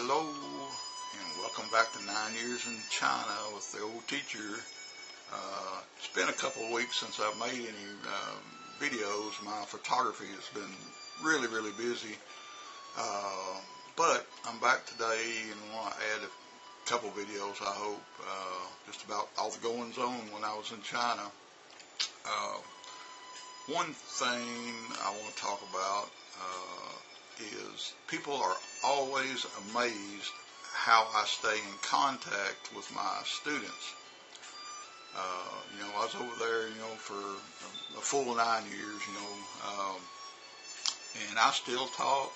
Hello, and welcome back to 9 Years in China with the old teacher. It's been a couple of weeks since I've made any videos. My photography has been really busy, but I'm back today and want to add a couple videos, I hope, just about all the goings on when I was in China. One thing I want to talk about is people are always amazed how I stay in contact with my students. I was over there, for a full 9 years, and I still talk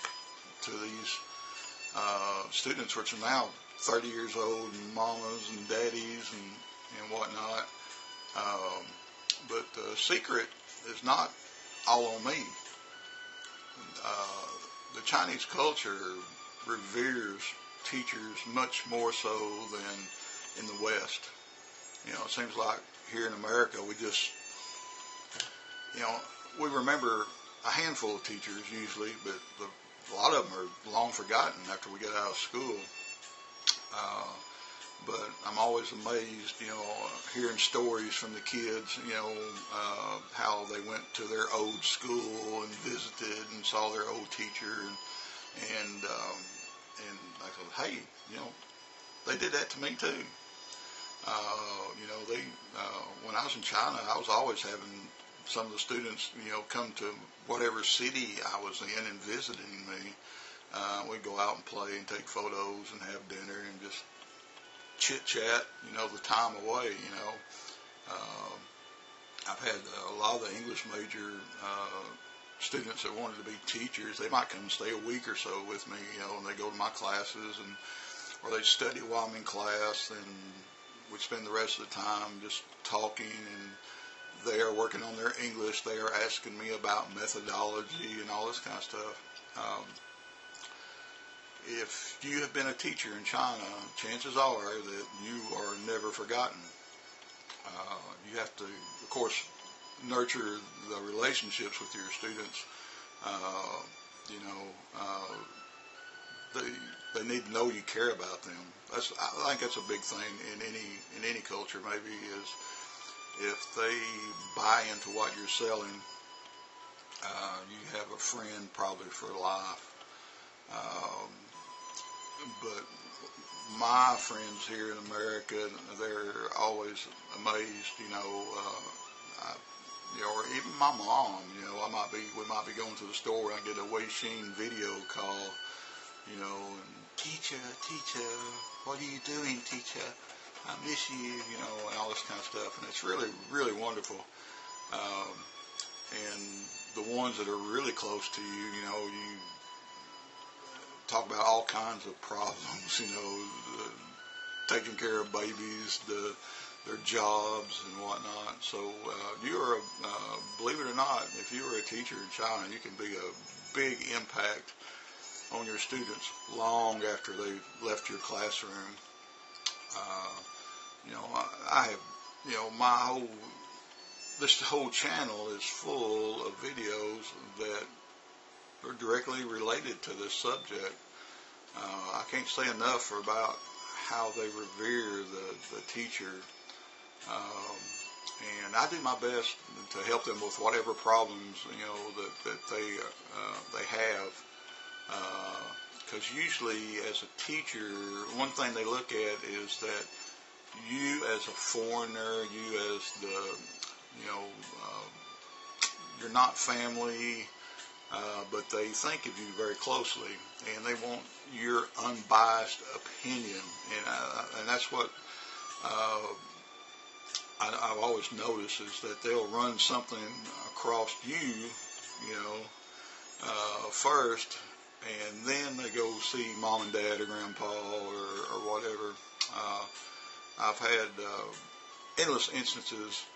to these students, which are now 30 years old, and mamas and daddies and whatnot. But the secret is not all on me. The Chinese culture reveres teachers much more so than in the West. It seems like here in America we just, we remember a handful of teachers usually, but a lot of them are long forgotten after we get out of school. But I'm always amazed, hearing stories from the kids, how they went to their old school and visited and saw their old teacher, and I said, hey, they did that to me too. When I was in China, I was always having some of the students, come to whatever city I was in and visiting me. We'd go out and play and take photos and have dinner and just chit-chat, the time away, I've had a lot of the English major students that wanted to be teachers. They might come and stay a week or so with me, and they go to my classes, or they study while I'm in class, and we spend the rest of the time just talking, and they are working on their English. They are asking me about methodology and all this kind of stuff. If you have been a teacher in China, chances are that you are never forgotten. You have to, of course, nurture the relationships with your students. They need to know you care about them. I think that's a big thing in any culture. Maybe is if they buy into what you're selling, you have a friend probably for life. But my friends here in America, they're always amazed, or even my mom, we might be going to the store and I get a Weixin video call, and teacher, what are you doing, teacher? I miss you, and all this kind of stuff, and it's really wonderful. And the ones that are really close to you, you talk about all kinds of problems, taking care of babies, their jobs and whatnot. So believe it or not, if you are a teacher in China, you can be a big impact on your students long after they've left your classroom. I have, this whole channel is full of videos that are directly related to this subject. I can't say enough about how they revere the teacher, and I do my best to help them with whatever problems that they have. Because usually, as a teacher, one thing they look at is that you as a foreigner, you as you're not family. But they think of you very closely, and they want your unbiased opinion, and that's what I've always noticed is that they'll run something across you, first, and then they go see mom and dad or grandpa or whatever. I've had endless instances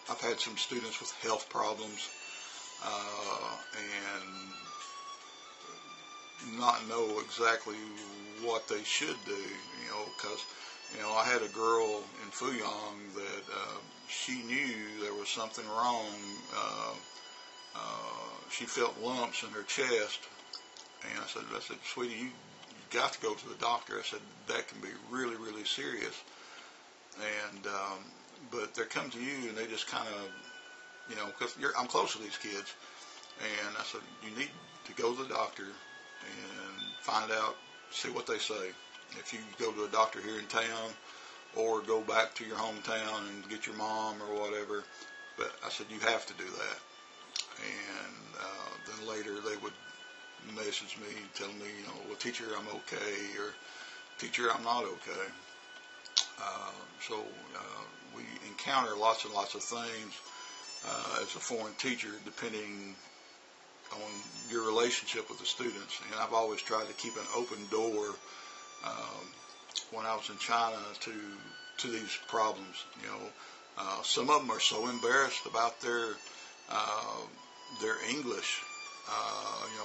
I've had some students with health problems and not know exactly what they should do, because, I had a girl in Fuyang that she knew there was something wrong. She felt lumps in her chest, And I said, sweetie, you got to go to the doctor. I said, that can be really, really serious. And but they come to you and they just kind of, because I'm close to these kids. And I said, you need to go to the doctor and find out, see what they say. If you go to a doctor here in town or go back to your hometown and get your mom or whatever. But I said, you have to do that. And then later they would message me, tell me, well, teacher, I'm okay, or teacher, I'm not okay. So we encounter lots and lots of things as a foreign teacher, depending on your relationship with the students. And I've always tried to keep an open door when I was in China to these problems. Some of them are so embarrassed about their English.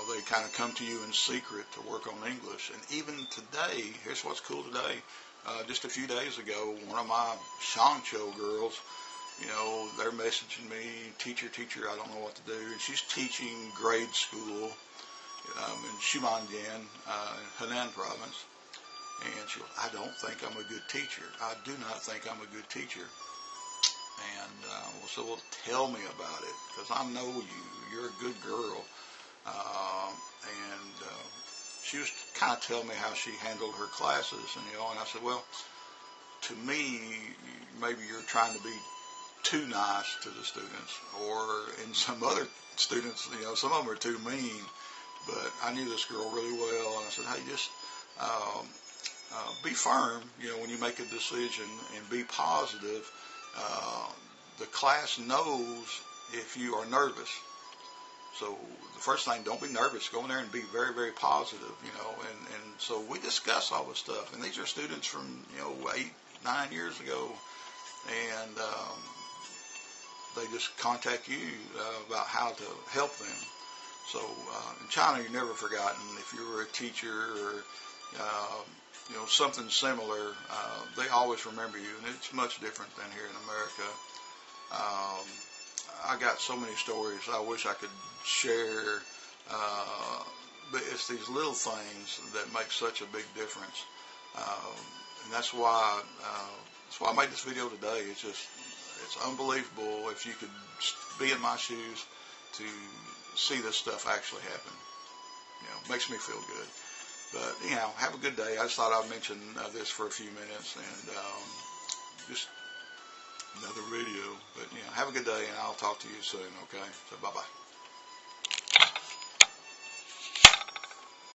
They kind of come to you in secret to work on English. And even today, here's what's cool today. Just a few days ago, one of my Shangqiu girls, they're messaging me, teacher, I don't know what to do. And she's teaching grade school in Xumandian, Henan province. And she goes, I don't think I'm a good teacher. I do not think I'm a good teacher. And so, well, tell me about it, because I know you. You're a good girl. And she was kind of telling me how she handled her classes, and I said, well, to me, maybe you're trying to be too nice to the students, or in some other students, some of them are too mean. But I knew this girl really well, and I said, hey, just be firm, when you make a decision, and be positive. The class knows if you are nervous. So the first thing, don't be nervous. Go in there and be very, very positive, and so we discuss all this stuff. And these are students from, 8, 9 years ago. And they just contact you about how to help them. So in China, you're never forgotten. If you were a teacher or, something similar, they always remember you. And it's much different than here in America. I got so many stories I wish I could share, but it's these little things that make such a big difference, and that's why I made this video today. It's unbelievable if you could be in my shoes to see this stuff actually happen. It makes me feel good. But have a good day. I just thought I'd mention this for a few minutes, and just another video. But have a good day, and I'll talk to you soon. Okay, so bye bye.